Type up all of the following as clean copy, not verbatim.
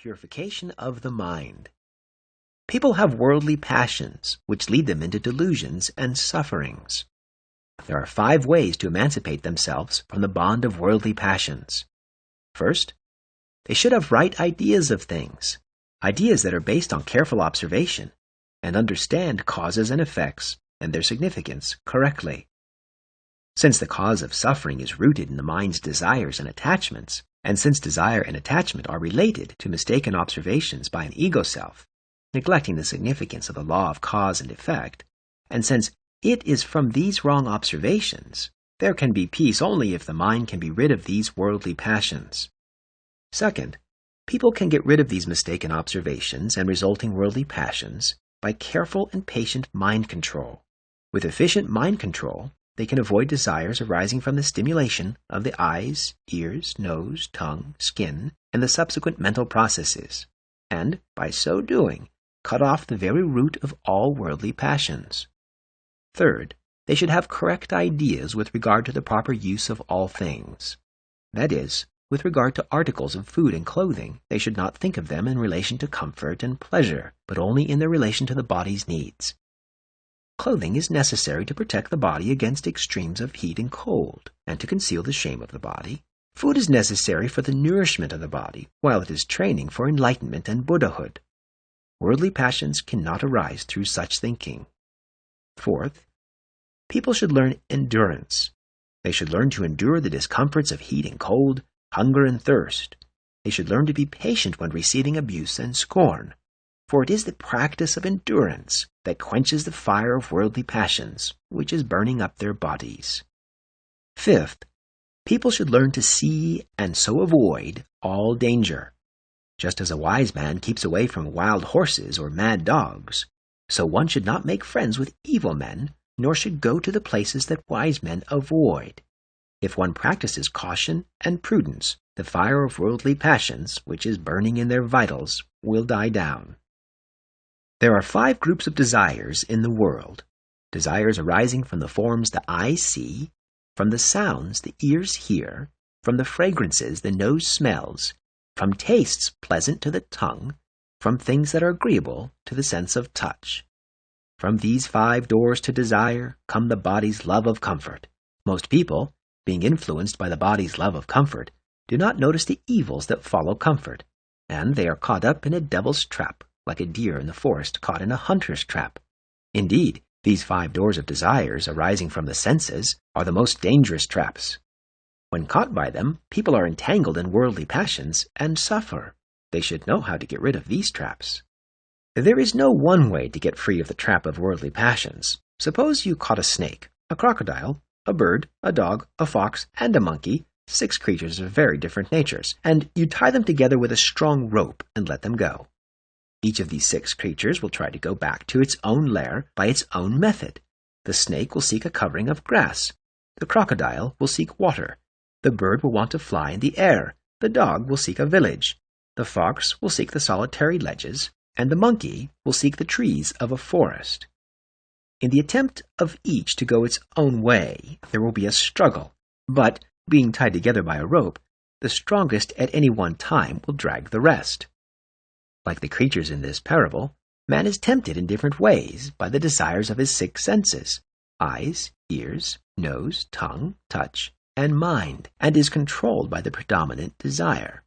Purification of the mind. People have worldly passions, which lead them into delusions and sufferings. There are 5 ways to emancipate themselves from the bond of worldly passions. First, they should have right ideas of things, ideas that are based on careful observation, and understand causes and effects and their significance correctly. Since the cause of suffering is rooted in the mind's desires and attachments, and since desire and attachment are related to mistaken observations by an ego self, neglecting the significance of the law of cause and effect, and since it is from these wrong observations, there can be peace only if the mind can be rid of these worldly passions. Second, people can get rid of these mistaken observations and resulting worldly passions by careful and patient mind control. With efficient mind control, they can avoid desires arising from the stimulation of the eyes, ears, nose, tongue, skin, and the subsequent mental processes, and, by so doing, cut off the very root of all worldly passions. Third, they should have correct ideas with regard to the proper use of all things. That is, with regard to articles of food and clothing, they should not think of them in relation to comfort and pleasure, but only in their relation to the body's needs. Clothing is necessary to protect the body against extremes of heat and cold, and to conceal the shame of the body. Food is necessary for the nourishment of the body, while it is training for enlightenment and Buddhahood. Worldly passions cannot arise through such thinking. Fourth, people should learn endurance. They should learn to endure the discomforts of heat and cold, hunger and thirst. They should learn to be patient when receiving abuse and scorn, for it is the practice of endurance that quenches the fire of worldly passions, which is burning up their bodies. Fifth, people should learn to see and so avoid all danger. Just as a wise man keeps away from wild horses or mad dogs, so one should not make friends with evil men, nor should go to the places that wise men avoid. If one practices caution and prudence, the fire of worldly passions, which is burning in their vitals, will die down. There are 5 groups of desires in the world. Desires arising from the forms the eyes see, from the sounds the ears hear, from the fragrances the nose smells, from tastes pleasant to the tongue, from things that are agreeable to the sense of touch. From these 5 doors to desire come the body's love of comfort. Most people, being influenced by the body's love of comfort, do not notice the evils that follow comfort, and they are caught up in a devil's trap, like a deer in the forest caught in a hunter's trap. Indeed, these 5 doors of desires arising from the senses are the most dangerous traps. When caught by them, people are entangled in worldly passions and suffer. They should know how to get rid of these traps. There is no one way to get free of the trap of worldly passions. Suppose you caught a snake, a crocodile, a bird, a dog, a fox, and a monkey, 6 creatures of very different natures, and you tie them together with a strong rope and let them go. Each of these 6 creatures will try to go back to its own lair by its own method. The snake will seek a covering of grass. The crocodile will seek water. The bird will want to fly in the air. The dog will seek a village. The fox will seek the solitary ledges, and the monkey will seek the trees of a forest. In the attempt of each to go its own way, there will be a struggle, but, being tied together by a rope, the strongest at any one time will drag the rest. Like the creatures in this parable, man is tempted in different ways by the desires of his 6 senses, eyes, ears, nose, tongue, touch, and mind, and is controlled by the predominant desire.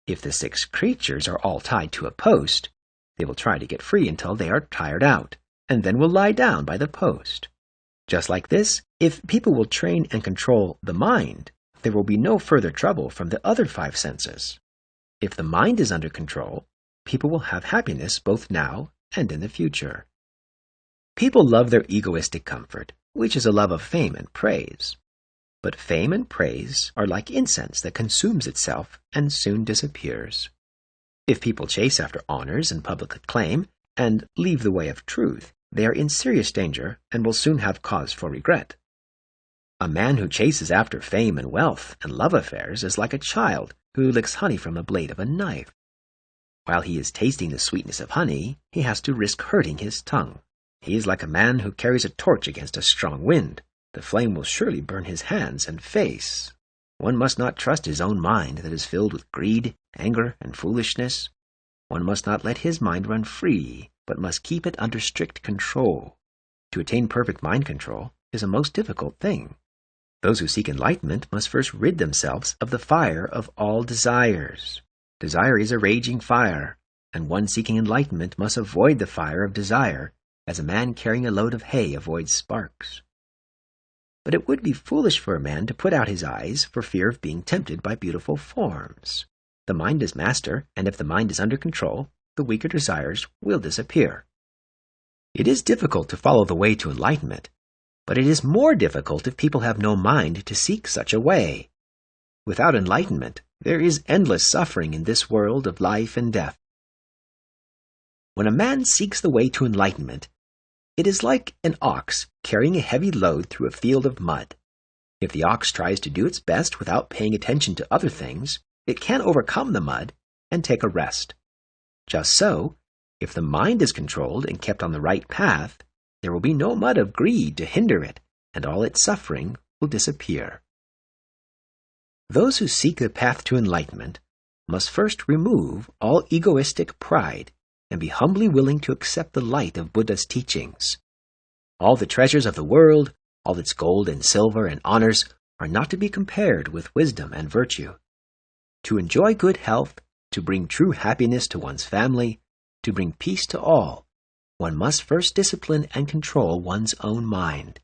If the 6 creatures are all tied to a post, they will try to get free until they are tired out, and then will lie down by the post. Just like this, if people will train and control the mind, there will be no further trouble from the other 5 senses. If the mind is under control, people will have happiness both now and in the future. People love their egoistic comfort, which is a love of fame and praise. But fame and praise are like incense that consumes itself and soon disappears. If people chase after honors and public acclaim and leave the way of truth, they are in serious danger and will soon have cause for regret. A man who chases after fame and wealth and love affairs is like a child who licks honey from the blade of a knife. While he is tasting the sweetness of honey, he has to risk hurting his tongue. He is like a man who carries a torch against a strong wind. The flame will surely burn his hands and face. One must not trust his own mind that is filled with greed, anger, and foolishness, one must not let his mind run free, but must keep it under strict control. To attain perfect mind control is a most difficult thing. Those who seek enlightenment must first rid themselves of the fire of all desires. Desire is a raging fire, and one seeking enlightenment must avoid the fire of desire, as a man carrying a load of hay avoids sparks. But it would be foolish for a man to put out his eyes for fear of being tempted by beautiful forms. The mind is master, and if the mind is under control, the weaker desires will disappear. It is difficult to follow the way to enlightenment, but it is more difficult if people have no mind to seek such a way. Without enlightenment, there is endless suffering in this world of life and death. When a man seeks the way to enlightenment, it is like an ox carrying a heavy load through a field of mud. If the ox tries to do its best without paying attention to other things, it can overcome the mud and take a rest. Just so, if the mind is controlled and kept on the right path, there will be no mud of greed to hinder it, and all its suffering will disappear. Those who seek the path to enlightenment must first remove all egoistic pride and be humbly willing to accept the light of Buddha's teachings. All the treasures of the world, all its gold and silver and honors, are not to be compared with wisdom and virtue. To enjoy good health, to bring true happiness to one's family, to bring peace to all, one must first discipline and control one's own mind.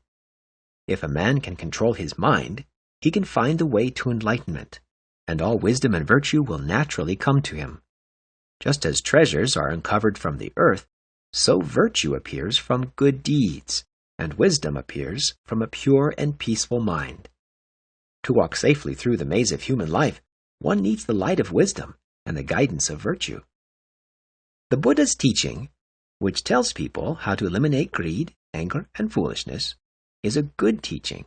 If a man can control his mind, he can find the way to enlightenment, and all wisdom and virtue will naturally come to him. Just as treasures are uncovered from the earth, so virtue appears from good deeds, and wisdom appears from a pure and peaceful mind. To walk safely through the maze of human life, one needs the light of wisdom and the guidance of virtue. The Buddha's teaching, which tells people how to eliminate greed, anger, and foolishness, is a good teaching,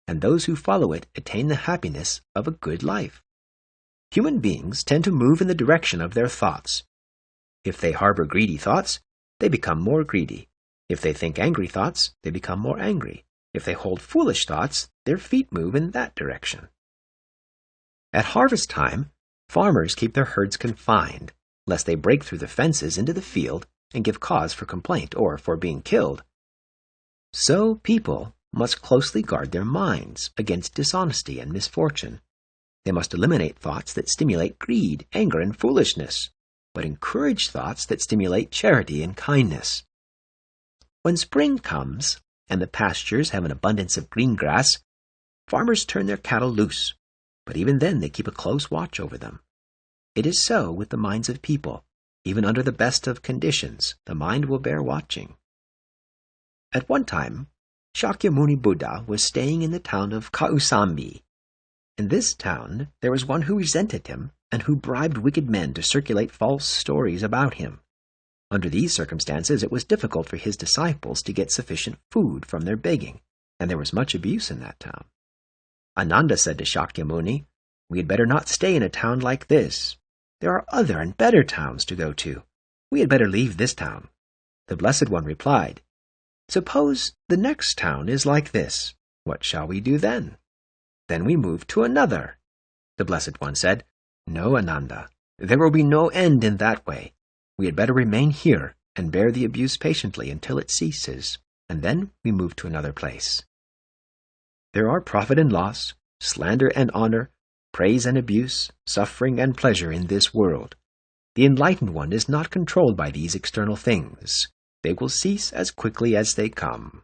and those who follow it attain the happiness of a good life. Human beings tend to move in the direction of their thoughts. If they harbor greedy thoughts, they become more greedy. If they think angry thoughts, they become more angry. If they hold foolish thoughts, their feet move in that direction. At harvest time, farmers keep their herds confined, lest they break through the fences into the field and give cause for complaint or for being killed. So people must closely guard their minds against dishonesty and misfortune. They must eliminate thoughts that stimulate greed, anger, and foolishness, but encourage thoughts that stimulate charity and kindness. When spring comes and the pastures have an abundance of green grass, farmers turn their cattle loose, but even then they keep a close watch over them. It is so with the minds of people. Even under the best of conditions, the mind will bear watching. At one time, Shakyamuni Buddha was staying in the town of Kausambi. In this town, there was one who resented him and who bribed wicked men to circulate false stories about him. Under these circumstances, it was difficult for his disciples to get sufficient food from their begging, and there was much abuse in that town. Ananda said to Shakyamuni, "We had better not stay in a town like this. There are other and better towns to go to. We had better leave this town." The Blessed One replied, "Suppose the next town is like this. What shall we do then?" "Then we move to another." The Blessed One said, "No, Ananda, there will be no end in that way. We had better remain here and bear the abuse patiently until it ceases, and then we move to another place." There are profit and loss, slander and honor, praise and abuse, suffering and pleasure in this world. The enlightened one is not controlled by these external things. They will cease as quickly as they come.